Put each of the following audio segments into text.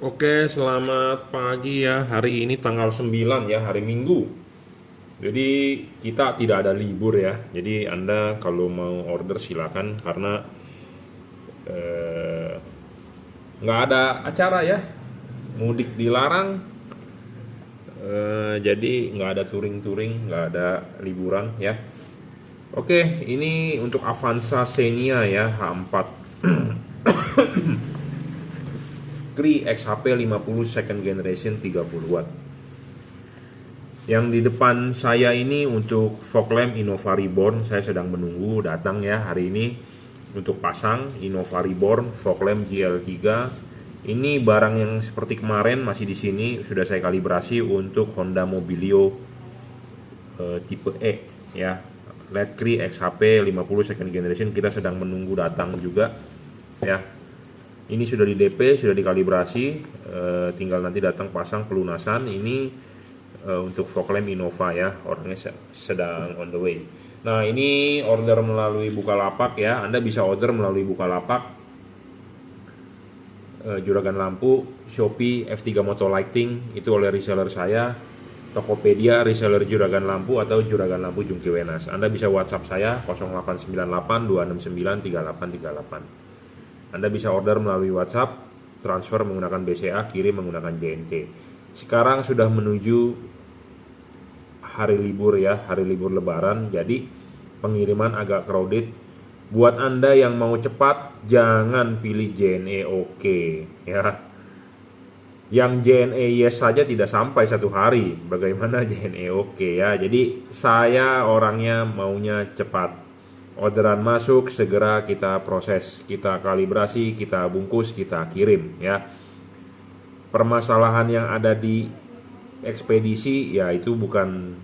Oke, selamat pagi ya. Hari ini tanggal 9 ya, hari Minggu. Jadi kita tidak ada libur ya. Jadi Anda kalau mau order silakan karena eh, nggak ada acara ya. Mudik dilarang. Jadi nggak ada touring-touring, nggak ada liburan ya. Oke, ini untuk Avanza Xenia ya, H4 Cri XHP 50 second generation 30 watt. Yang di depan saya ini untuk fog lamp Innova Reborn, saya sedang menunggu datang ya hari ini untuk pasang Innova Reborn fog lamp GL3. Ini barang yang seperti kemarin masih di sini sudah saya kalibrasi untuk Honda Mobilio tipe E ya. LED Cri XHP 50 second generation kita sedang menunggu datang juga ya. Ini sudah di DP, sudah dikalibrasi, tinggal nanti datang pasang pelunasan. Ini untuk fog lamp Innova ya, orangnya sedang on the way. Nah ini order melalui Bukalapak ya, Anda bisa order melalui Bukalapak, Juragan Lampu, Shopee, F3 Moto Lighting itu oleh reseller saya, Tokopedia reseller Juragan Lampu atau Juragan Lampu Jungki Wenas. Anda bisa WhatsApp saya 0898 269 3838. Anda bisa order melalui WhatsApp, transfer menggunakan BCA, kirim menggunakan JNT. Sekarang sudah menuju hari libur ya, hari libur lebaran, jadi pengiriman agak crowded. Buat Anda yang mau cepat, jangan pilih JNE oke ya. Yang JNE yes saja tidak sampai satu hari, bagaimana JNE oke ya. Jadi saya orangnya maunya cepat. Orderan masuk, segera kita proses, kita kalibrasi, kita bungkus, kita kirim ya. Permasalahan yang ada di ekspedisi ya itu bukan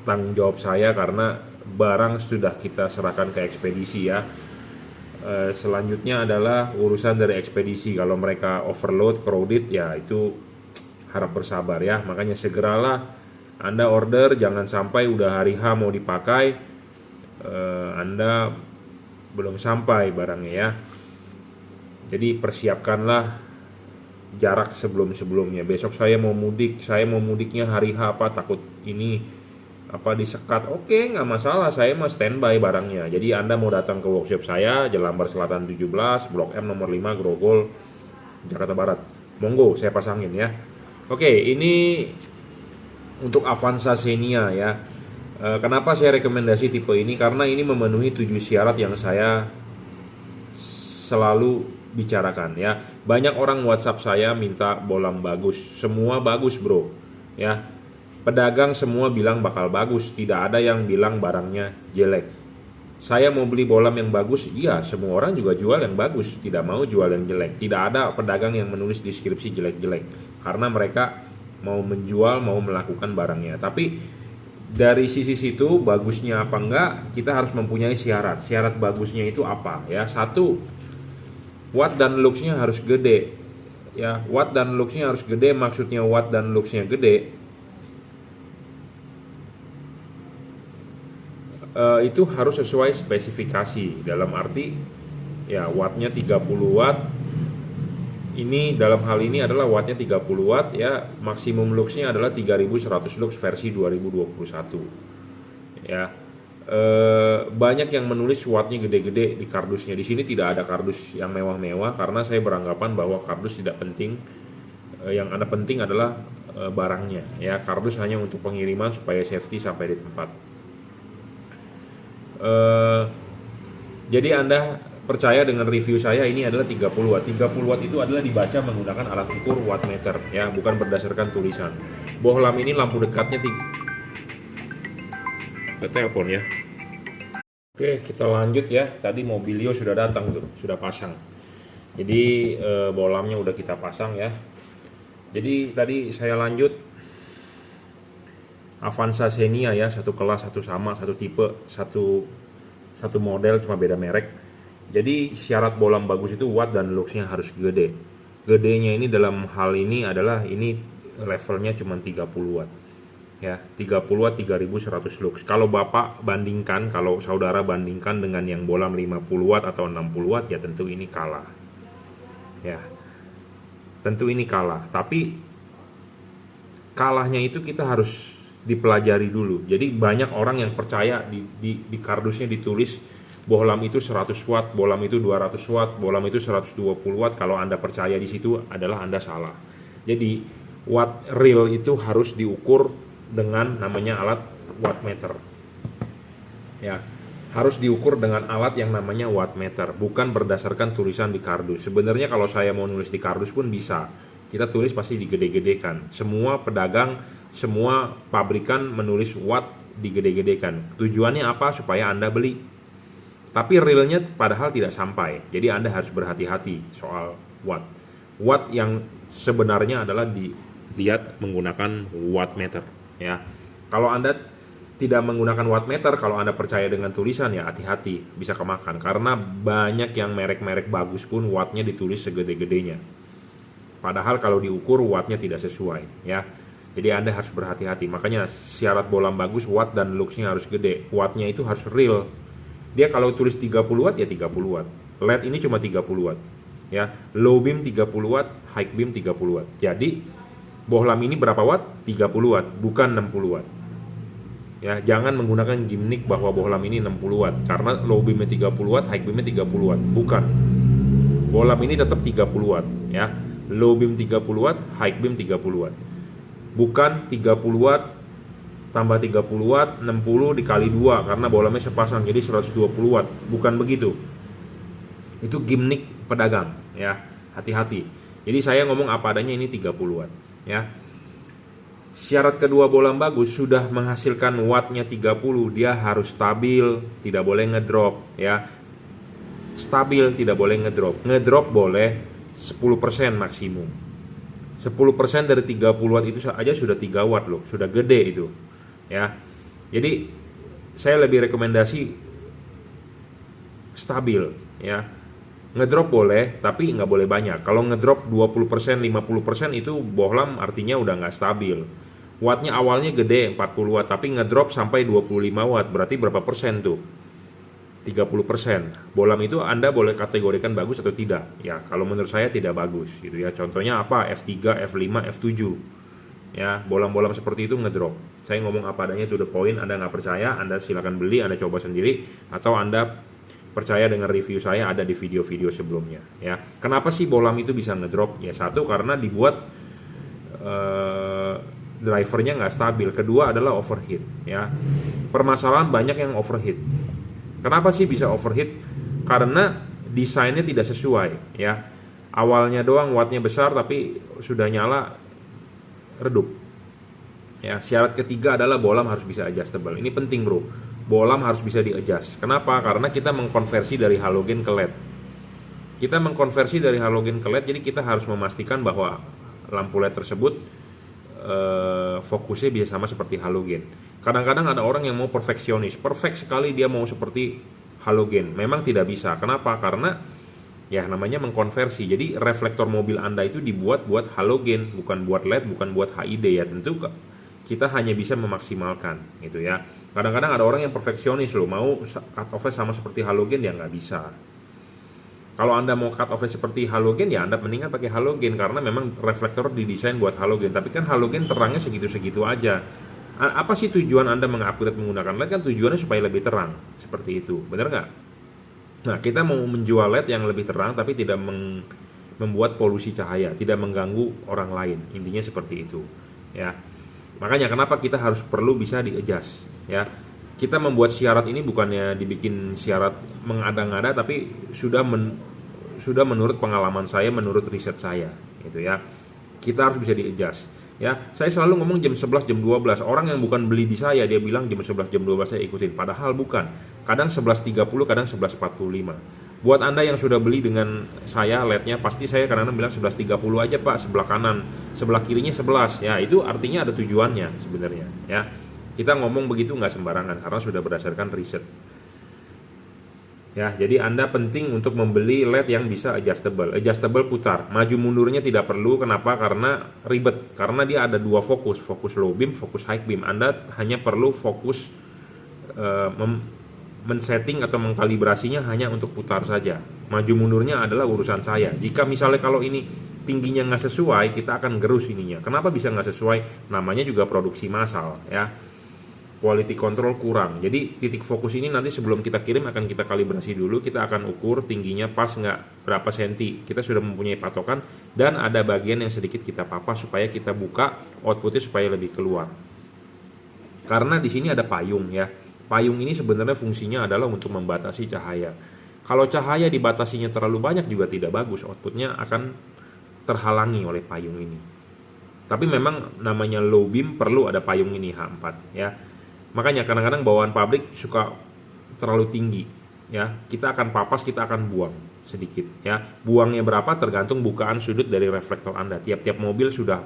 tanggung jawab saya karena barang sudah kita serahkan ke ekspedisi ya. Selanjutnya adalah urusan dari ekspedisi. Kalau mereka overload, crowded ya itu harap bersabar ya. Makanya segeralah Anda order, jangan sampai udah hari H mau dipakai Anda belum sampai barangnya ya. Jadi persiapkanlah jarak sebelum-sebelumnya. Besok saya mau mudik, saya mau mudiknya hari H apa takut ini apa disekat. Oke, nggak masalah, saya mah standby barangnya. Jadi Anda mau datang ke workshop saya Jelambar Selatan 17, Blok M nomor 5, Grogol, Jakarta Barat. Monggo saya pasangin ya. Oke, ini untuk Avanza Xenia ya. Kenapa saya rekomendasi tipe ini? Karena ini memenuhi 7 syarat yang saya selalu bicarakan ya. Banyak orang WhatsApp saya minta bolam bagus. Semua bagus, Bro. Ya. Pedagang semua bilang bakal bagus, tidak ada yang bilang barangnya jelek. Saya mau beli bolam yang bagus, iya, semua orang juga jual yang bagus, tidak mau jual yang jelek. Tidak ada pedagang yang menulis deskripsi jelek-jelek karena mereka mau menjual, mau melakukan barangnya. Tapi dari sisi situ bagusnya apa enggak, kita harus mempunyai syarat. Syarat bagusnya itu apa ya? Satu, watt dan looksnya harus gede ya. Watt dan looksnya harus gede, maksudnya watt dan looksnya gede itu harus sesuai spesifikasi. Dalam arti ya wattnya 30 watt, ini dalam hal ini adalah wattnya 30 watt ya. Maksimum luxnya adalah 3100 lux versi 2021 ya. Banyak yang menulis wattnya gede-gede di kardusnya. Di sini tidak ada kardus yang mewah-mewah karena saya beranggapan bahwa kardus tidak penting. Yang ada penting adalah barangnya ya. Kardus hanya untuk pengiriman supaya safety sampai di tempat. Jadi Anda percaya dengan review saya, ini adalah 30 watt. 30 watt itu adalah dibaca menggunakan alat ukur wattmeter ya, bukan berdasarkan tulisan. Bohlam ini lampu dekatnya telepon ya. Oke, kita lanjut ya. Tadi Mobilio sudah datang tuh, sudah pasang. Jadi bohlamnya udah kita pasang ya. Jadi tadi saya lanjut Avanza Xenia ya, satu kelas, satu sama, satu tipe, satu model, cuma beda merek. Jadi syarat bolam bagus itu watt dan luxnya harus gede. Gedenya ini dalam hal ini adalah ini levelnya cuma 30 watt. Ya, 30 watt 3100 lux. Kalau Bapak bandingkan, kalau saudara bandingkan dengan yang bolam 50 watt atau 60 watt ya tentu ini kalah. Ya. tentu ini kalah. Tapi kalahnya itu kita harus dipelajari dulu. Jadi banyak orang yang percaya di kardusnya ditulis bohlam itu 100 watt, bohlam itu 200 watt, bohlam itu 120 watt. Kalau Anda percaya di situ adalah Anda salah. Jadi watt real itu harus diukur dengan namanya alat wattmeter. Ya, harus diukur dengan alat yang namanya wattmeter, bukan berdasarkan tulisan di kardus. Sebenarnya kalau saya mau nulis di kardus pun bisa. Kita tulis pasti digede-gedekan. Semua pedagang, semua pabrikan menulis watt digede-gedekan. Tujuannya apa? Supaya Anda beli. Tapi realnya padahal tidak sampai. Jadi Anda harus berhati-hati soal watt. Watt yang sebenarnya adalah dilihat menggunakan wattmeter. Ya, kalau Anda tidak menggunakan wattmeter, kalau Anda percaya dengan tulisan, ya hati-hati, bisa kemakan. Karena banyak yang merek-merek bagus pun wattnya ditulis segede-gedenya. Padahal kalau diukur wattnya tidak sesuai, ya. Jadi Anda harus berhati-hati. Makanya syarat bohlam bagus, watt dan luxnya harus gede. Wattnya itu harus real. Dia kalau tulis 30 watt ya 30 watt. LED ini cuma 30 watt. Ya, low beam 30 watt, high beam 30 watt. Jadi bohlam ini berapa watt? 30 watt, bukan 60 watt. Ya, jangan menggunakan gimmick bahwa bohlam ini 60 watt karena low beamnya 30 watt, high beamnya 30 watt. Bukan. Bohlam ini tetap 30 watt, ya. Low beam 30 watt, high beam 30 watt. Bukan 30 watt tambah 30 watt 60 dikali 2 karena bohlamnya sepasang jadi 120 watt. Bukan begitu. Itu gimmick pedagang, ya. Hati-hati. Jadi saya ngomong apa adanya, ini 30 watt, ya. Syarat kedua bohlam bagus sudah menghasilkan wattnya 30, dia harus stabil, tidak boleh ngedrop, ya. Stabil, tidak boleh ngedrop. Ngedrop boleh 10% maksimum. 10% dari 30 watt itu aja sudah 3 watt loh, sudah gede itu. Ya. Jadi saya lebih rekomendasi stabil, ya. Ngedrop boleh, tapi nggak boleh banyak. Kalau ngedrop 20%, 50% itu bohlam artinya udah nggak stabil. Wattnya awalnya gede 40 watt, tapi ngedrop sampai 25 watt, berarti berapa persen tuh? 30%. Bohlam itu Anda boleh kategorikan bagus atau tidak. Ya, kalau menurut saya tidak bagus gitu ya. Contohnya apa? F3, F5, F7. Ya, bohlam-bohlam seperti itu ngedrop. Saya ngomong apa adanya, to the point. Anda nggak percaya, Anda silakan beli, Anda coba sendiri, atau Anda percaya dengan review saya ada di video-video sebelumnya, ya. Kenapa sih bohlam itu bisa ngedrop? Ya, satu karena dibuat drivernya nggak stabil. Kedua adalah overheat, ya. Permasalahan banyak yang overheat. Kenapa sih bisa overheat? Karena desainnya tidak sesuai, ya. Awalnya doang wattnya besar tapi sudah nyala redup. Ya, syarat ketiga adalah bohlam harus bisa adjustable. Ini penting, bro. Bohlam harus bisa di-adjust. Kenapa? Karena kita mengkonversi dari halogen ke LED. Kita mengkonversi dari halogen ke LED, jadi kita harus memastikan bahwa lampu LED tersebut fokusnya bisa sama seperti halogen. Kadang-kadang ada orang yang mau perfeksionis, perfect sekali dia mau seperti halogen. Memang tidak bisa. Kenapa? Karena ya namanya mengkonversi. Jadi reflektor mobil Anda itu dibuat buat halogen, bukan buat LED, bukan buat HID, ya. Tentu kita hanya bisa memaksimalkan gitu, ya. Kadang-kadang ada orang yang perfeksionis loh, mau cut off-nya sama seperti halogen, ya nggak bisa. Kalau Anda mau cut off seperti halogen, ya Anda mendingan pakai halogen karena memang reflektor didesain buat halogen. Tapi kan halogen terangnya segitu-segitu aja. Apa sih tujuan Anda mengupgrade menggunakan LED? Kan tujuannya supaya lebih terang, seperti itu, benar nggak? Nah, kita mau menjual LED yang lebih terang tapi tidak membuat polusi cahaya, tidak mengganggu orang lain. Intinya seperti itu, ya. Makanya kenapa kita harus perlu bisa di-adjust, ya. Kita membuat syarat ini bukannya dibikin syarat mengada-ngada, tapi sudah menurut pengalaman saya, menurut riset saya, gitu, ya. Kita harus bisa di-adjust, ya. Saya selalu ngomong jam 11, jam 12. Orang yang bukan beli di saya, dia bilang jam 11, jam 12 saya ikutin. Padahal bukan. Kadang 11.30, kadang 11.45. Buat Anda yang sudah beli dengan saya LED-nya, pasti saya kadang-kadang bilang 11.30 aja Pak, sebelah kanan, sebelah kirinya 11. Ya, itu artinya ada tujuannya sebenarnya, ya. Kita ngomong begitu nggak sembarangan karena sudah berdasarkan riset. Ya, jadi Anda penting untuk membeli LED yang bisa adjustable. Adjustable putar, maju mundurnya tidak perlu. Kenapa? Karena ribet. Karena dia ada dua fokus, fokus low beam, fokus high beam. Anda hanya perlu fokus men-setting atau mengkalibrasinya hanya untuk putar saja. Maju mundurnya adalah urusan saya. Jika misalnya kalau ini tingginya nggak sesuai, kita akan gerus ininya. Kenapa bisa nggak sesuai? Namanya juga produksi massal ya. Quality control kurang. Jadi titik fokus ini nanti sebelum kita kirim akan kita kalibrasi dulu. Kita akan ukur tingginya pas nggak, berapa senti. Kita sudah mempunyai patokan dan ada bagian yang sedikit kita papas supaya kita buka outputnya supaya lebih keluar. Karena di sini ada payung ya. Payung ini sebenarnya fungsinya adalah untuk membatasi cahaya. Kalau cahaya dibatasinya terlalu banyak juga tidak bagus, outputnya akan terhalangi oleh payung ini. Tapi memang namanya low beam perlu ada payung ini H4 ya. Makanya kadang-kadang bawaan pabrik suka terlalu tinggi ya. Kita akan papas, kita akan buang sedikit ya. Buangnya berapa tergantung bukaan sudut dari reflektor Anda. Tiap-tiap mobil sudah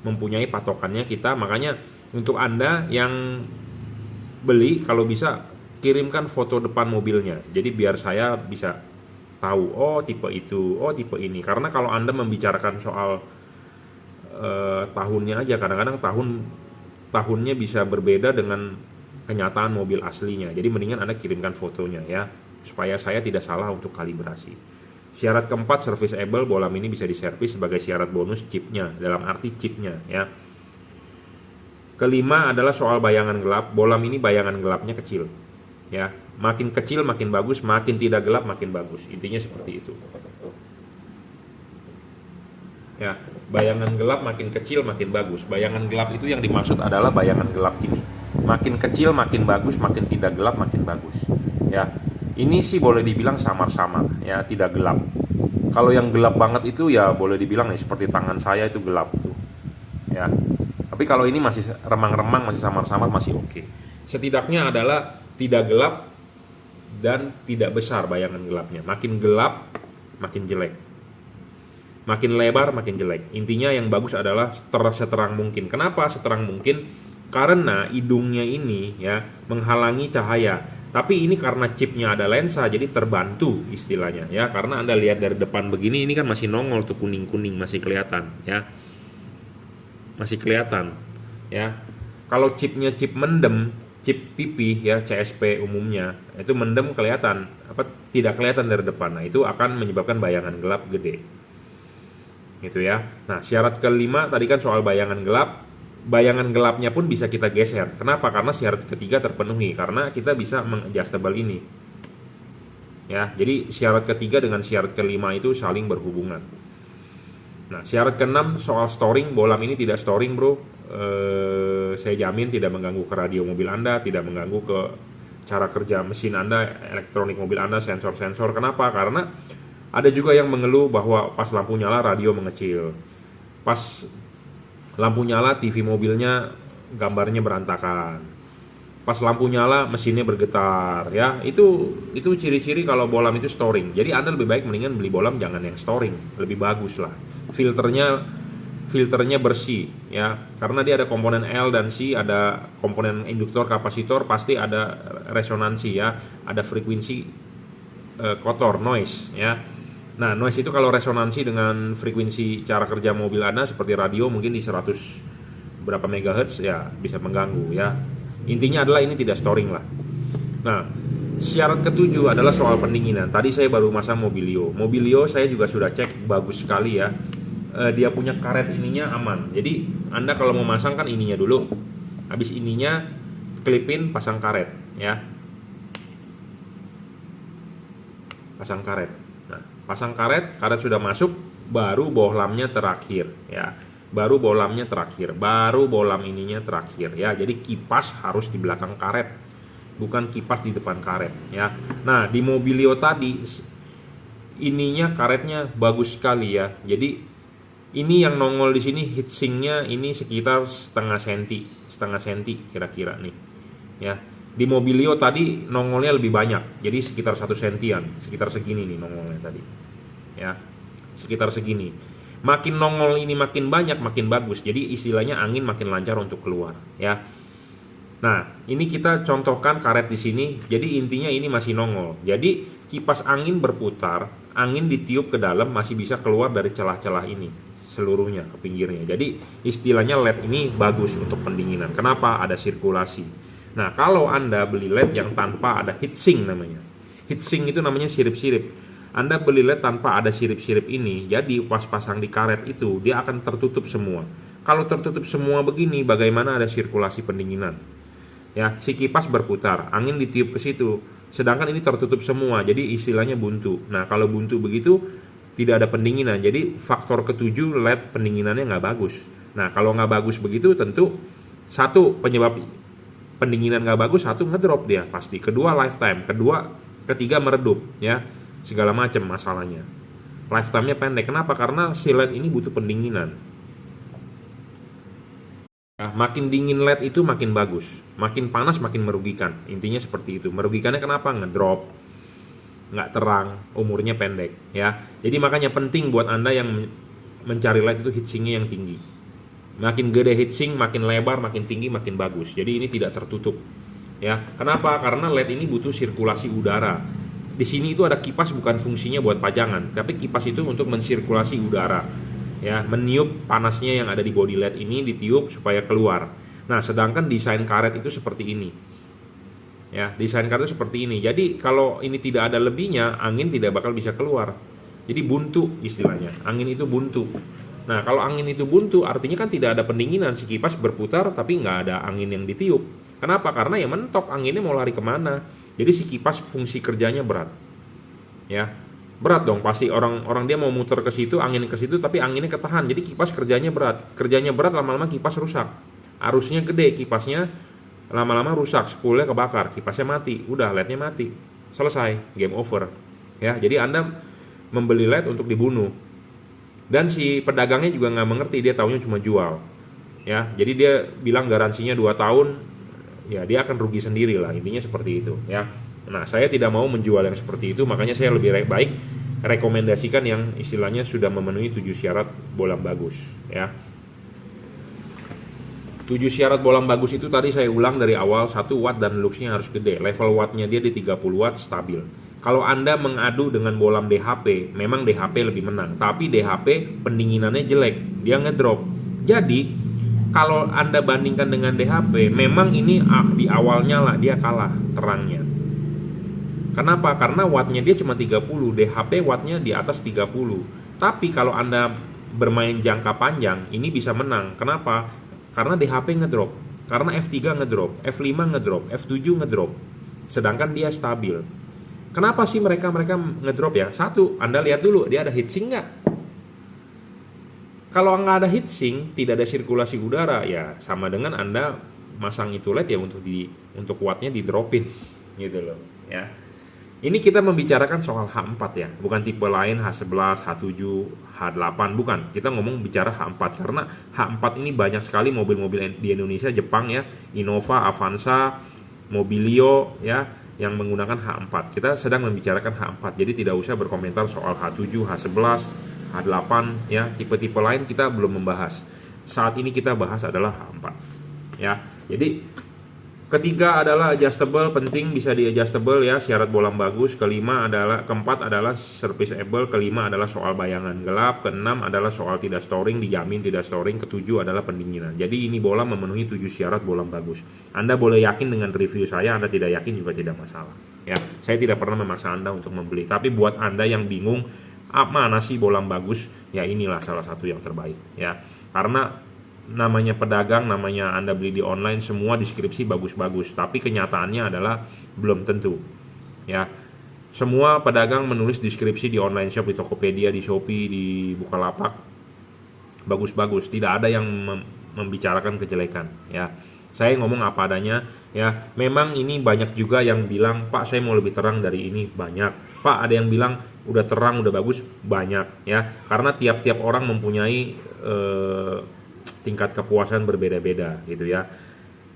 mempunyai patokannya kita. Makanya untuk Anda yang beli, kalau bisa kirimkan foto depan mobilnya. Jadi biar saya bisa tahu, oh tipe itu, oh tipe ini. Karena kalau Anda membicarakan soal tahunnya aja, kadang-kadang tahunnya bisa berbeda dengan kenyataan mobil aslinya. Jadi mendingan Anda kirimkan fotonya ya, supaya saya tidak salah untuk kalibrasi. Syarat keempat, serviceable. Bolam ini bisa diservis sebagai syarat bonus chipnya, dalam arti chipnya ya. Kelima adalah soal bayangan gelap. Bolam ini bayangan gelapnya kecil ya. Makin kecil makin bagus, makin tidak gelap makin bagus. Intinya seperti itu. Ya, bayangan gelap makin kecil makin bagus. Bayangan gelap itu yang dimaksud adalah bayangan gelap ini. Makin kecil makin bagus, makin tidak gelap makin bagus. Ya. Ini sih boleh dibilang samar-samar ya, tidak gelap. Kalau yang gelap banget itu ya boleh dibilang nih seperti tangan saya itu gelap tuh. Ya. Tapi kalau ini masih remang-remang, masih samar-samar, masih oke. Setidaknya adalah tidak gelap dan tidak besar bayangan gelapnya. Makin gelap, makin jelek. Makin lebar, makin jelek. Intinya yang bagus adalah seterang mungkin. Kenapa seterang mungkin? Karena hidungnya ini ya menghalangi cahaya. Tapi ini karena chipnya ada lensa, jadi terbantu istilahnya ya. Karena Anda lihat dari depan begini, ini kan masih nongol tuh kuning-kuning, masih kelihatan ya. Masih kelihatan ya. Kalau chipnya chip mendem, chip pipih ya, CSP umumnya itu mendem kelihatan, tidak kelihatan dari depan. Nah, itu akan menyebabkan bayangan gelap gede gitu ya. Nah, syarat kelima tadi kan soal bayangan gelap. Bayangan gelapnya pun bisa kita geser. Kenapa? Karena syarat ketiga terpenuhi, karena kita bisa mengadjustable ini ya. Jadi syarat ketiga dengan syarat kelima itu saling berhubungan. Nah, syarat keenam soal storing. Bolam ini tidak storing bro. Saya jamin tidak mengganggu ke radio mobil Anda, tidak mengganggu ke cara kerja mesin Anda, elektronik mobil Anda, sensor-sensor. Kenapa? Karena ada juga yang mengeluh bahwa pas lampu nyala radio mengecil, pas lampu nyala TV mobilnya gambarnya berantakan, pas lampu nyala mesinnya bergetar ya. Itu ciri-ciri kalau bolam itu storing. Jadi Anda lebih baik mendingan beli bolam jangan yang storing, lebih bagus lah. Filternya bersih ya, karena dia ada komponen L dan C, ada komponen induktor, kapasitor, pasti ada resonansi ya, ada frekuensi kotor, noise ya. Nah, noise itu kalau resonansi dengan frekuensi cara kerja mobil Anda seperti radio mungkin di 100 berapa megahertz ya, bisa mengganggu ya. Intinya adalah ini tidak storing lah. Nah, syarat ketujuh adalah soal pendinginan. Tadi saya baru masang Mobilio. Mobilio saya juga sudah cek, bagus sekali ya. Dia punya karet ininya aman. Jadi Anda kalau mau masang kan ininya dulu. Habis ininya klipin, pasang karet ya. Pasang karet. Nah, pasang karet sudah masuk, baru bohlamnya terakhir ya. Baru bolamnya terakhir, baru bolam ininya terakhir ya. Jadi kipas harus di belakang karet, bukan kipas di depan karet ya. Nah, di Mobilio tadi ininya karetnya bagus sekali ya. Jadi ini yang nongol di sini heatsinknya ini sekitar setengah senti kira-kira nih ya. Di Mobilio tadi nongolnya lebih banyak, jadi sekitar 1 sentian, sekitar segini nih nongolnya tadi ya, sekitar segini. Makin nongol ini makin banyak makin bagus, jadi istilahnya angin makin lancar untuk keluar ya. Nah, ini kita contohkan karet di sini. Jadi intinya ini masih nongol. Jadi kipas angin berputar, angin ditiup ke dalam masih bisa keluar dari celah-celah ini seluruhnya ke pinggirnya. Jadi istilahnya LED ini bagus untuk pendinginan. Kenapa? Ada sirkulasi. Nah, kalau Anda beli LED yang tanpa ada heatsink namanya. Heatsink itu namanya sirip-sirip. Anda beli LED tanpa ada sirip-sirip ini, jadi pas pasang di karet itu dia akan tertutup semua. Kalau tertutup semua begini, bagaimana ada sirkulasi pendinginan? Ya, si kipas berputar, angin ditiup ke situ. Sedangkan ini tertutup semua, jadi istilahnya buntu. Nah, kalau buntu begitu tidak ada pendinginan. Jadi faktor ketujuh LED pendinginannya nggak bagus. Nah, kalau nggak bagus begitu tentu satu penyebab pendinginan nggak bagus, satu ngedrop dia pasti. Kedua lifetime, ketiga meredup ya. Segala macam masalahnya. Lifetime-nya pendek. Kenapa? Karena si LED ini butuh pendinginan. Nah, makin dingin LED itu makin bagus, makin panas makin merugikan. Intinya seperti itu. Merugikannya kenapa? Ngedrop, nggak terang, umurnya pendek ya. Jadi makanya penting buat Anda yang mencari LED itu heatsinknya yang tinggi. Makin gede heatsink, makin lebar, makin tinggi, makin bagus. Jadi ini tidak tertutup ya. Kenapa? Karena LED ini butuh sirkulasi udara. Di sini itu ada kipas, bukan fungsinya buat pajangan, tapi kipas itu untuk mensirkulasi udara ya, meniup panasnya yang ada di body LED ini, ditiup supaya keluar. Nah, sedangkan desain karet itu seperti ini ya, desain karet itu seperti ini. Jadi kalau ini tidak ada lebihnya, angin tidak bakal bisa keluar. Jadi buntu istilahnya, angin itu buntu. Nah, kalau angin itu buntu artinya kan tidak ada pendinginan, si kipas berputar tapi nggak ada angin yang ditiup. Kenapa? Karena ya mentok, anginnya mau lari kemana. Jadi si kipas fungsi kerjanya berat ya, berat dong pasti. Orang dia mau muter ke situ, angin ke situ, tapi anginnya ketahan. Jadi kipas kerjanya berat, lama-lama kipas rusak. Arusnya gede, kipasnya lama-lama rusak, spoolnya kebakar, kipasnya mati, udah LED-nya mati, selesai, game over ya. Jadi Anda membeli LED untuk dibunuh, dan si pedagangnya juga nggak mengerti, dia taunya cuma jual ya. Jadi dia bilang garansinya 2 tahun, ya dia akan rugi sendiri lah, intinya seperti itu ya. Nah, saya tidak mau menjual yang seperti itu, makanya saya lebih baik rekomendasikan yang istilahnya sudah memenuhi 7 syarat bolam bagus ya. 7 syarat bolam bagus itu tadi saya ulang dari awal. 1 watt dan luxnya harus gede, level wattnya dia di 30 watt stabil. Kalau Anda mengadu dengan bolam DHP, memang DHP lebih menang, tapi DHP pendinginannya jelek, dia ngedrop. Jadi kalau Anda bandingkan dengan DHP, memang ini di awalnya lah dia kalah terangnya. Kenapa? Karena wattnya dia cuma 30, DHP wattnya di atas 30. Tapi kalau Anda bermain jangka panjang, ini bisa menang. Kenapa? Karena DHP ngedrop, karena F3 ngedrop, F5 ngedrop, F7 ngedrop. Sedangkan dia stabil. Kenapa sih mereka ngedrop ya? 1, Anda lihat dulu, dia ada heatsink nggak? Kalau nggak ada heatsink, tidak ada sirkulasi udara, ya sama dengan Anda masang itu LED ya untuk wattnya di dropin gitu loh ya. Ini kita membicarakan soal H4 ya, bukan tipe lain H11, H7, H8, bukan. Kita ngomong bicara H4 karena H4 ini banyak sekali mobil-mobil di Indonesia, Jepang ya, Innova, Avanza, Mobilio ya, yang menggunakan H4. Kita sedang membicarakan H4, jadi tidak usah berkomentar soal H7, H11, H8 ya, tipe-tipe lain kita belum membahas. Saat ini kita bahas adalah H4 ya. Jadi ketiga adalah adjustable, penting bisa di adjustable ya, syarat bolam bagus. Keempat adalah serviceable, kelima adalah soal bayangan gelap, keenam adalah soal tidak storing, dijamin tidak storing, ketujuh adalah pendinginan. Jadi ini bola memenuhi 7 syarat bolam bagus. Anda boleh yakin dengan review saya, Anda tidak yakin juga tidak masalah ya. Saya tidak pernah memaksa Anda untuk membeli, tapi buat Anda yang bingung mana sih bolam bagus, ya inilah salah satu yang terbaik ya. Karena namanya pedagang, namanya Anda beli di online, semua deskripsi bagus-bagus, tapi kenyataannya adalah belum tentu ya. Semua pedagang menulis deskripsi di online shop, di Tokopedia, di Shopee, di Bukalapak bagus-bagus, tidak ada yang membicarakan kejelekan ya. Saya ngomong apa adanya ya. Memang ini banyak juga yang bilang, Pak saya mau lebih terang dari ini, banyak. Pak ada yang bilang udah terang, udah bagus, banyak ya. Karena tiap-tiap orang mempunyai tingkat kepuasan berbeda-beda gitu ya.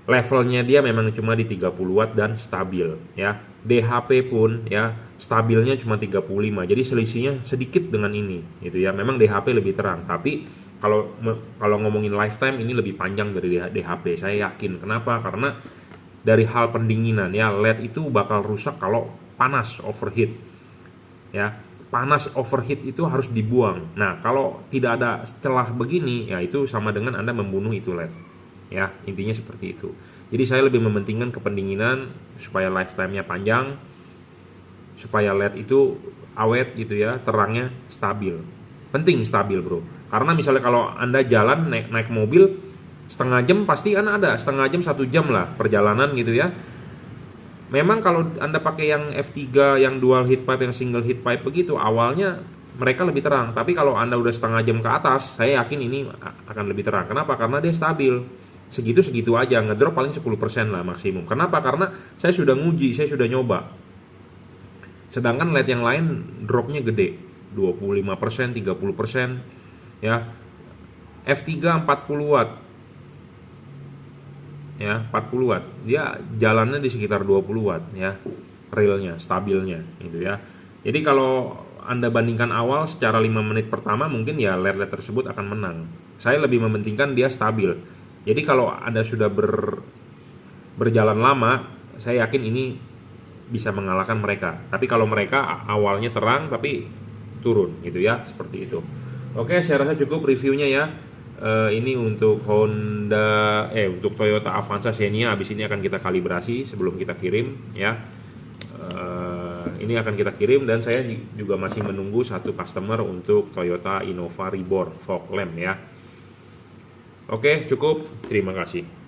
Levelnya dia memang cuma di 30 watt dan stabil ya. DHP pun ya stabilnya cuma 35. Jadi selisihnya sedikit dengan ini gitu ya. Memang DHP lebih terang, tapi kalau ngomongin lifetime ini lebih panjang dari DHP. Saya yakin. Kenapa? Karena dari hal pendinginan ya, LED itu bakal rusak kalau panas, overheat ya. Panas overheat itu harus dibuang. Nah, kalau tidak ada celah begini, ya itu sama dengan Anda membunuh itu LED. Ya, intinya seperti itu. Jadi saya lebih mementingkan kependinginan supaya lifetime-nya panjang, supaya LED itu awet gitu ya, terangnya stabil. Penting stabil bro, karena misalnya kalau Anda jalan naik mobil setengah jam, pasti kan ada setengah jam 1 jam lah perjalanan gitu ya. Memang kalau Anda pakai yang F3 yang dual heat pipe, yang single heat pipe begitu, awalnya mereka lebih terang, tapi kalau Anda udah setengah jam ke atas, saya yakin ini akan lebih terang. Kenapa? Karena dia stabil. Segitu-segitu aja, ngedrop paling 10% lah maksimum. Kenapa? Karena saya sudah nguji, saya sudah nyoba. Sedangkan LED yang lain dropnya gede, 25%, 30%, ya. F3 40 watt. Ya, 40 watt. Dia jalannya di sekitar 20 watt ya. Realnya, stabilnya gitu ya. Jadi kalau Anda bandingkan awal secara 5 menit pertama, mungkin ya LED tersebut akan menang. Saya lebih mementingkan dia stabil. Jadi kalau Anda sudah berjalan lama, saya yakin ini bisa mengalahkan mereka. Tapi kalau mereka awalnya terang tapi turun gitu ya, seperti itu. Oke, saya rasa cukup reviewnya ya. Ini untuk untuk Toyota Avanza Xenia. Habis ini akan kita kalibrasi sebelum kita kirim ya. Ini akan kita kirim, dan saya juga masih menunggu satu customer untuk Toyota Innova Reborn fog lamp ya. Oke, cukup. Terima kasih.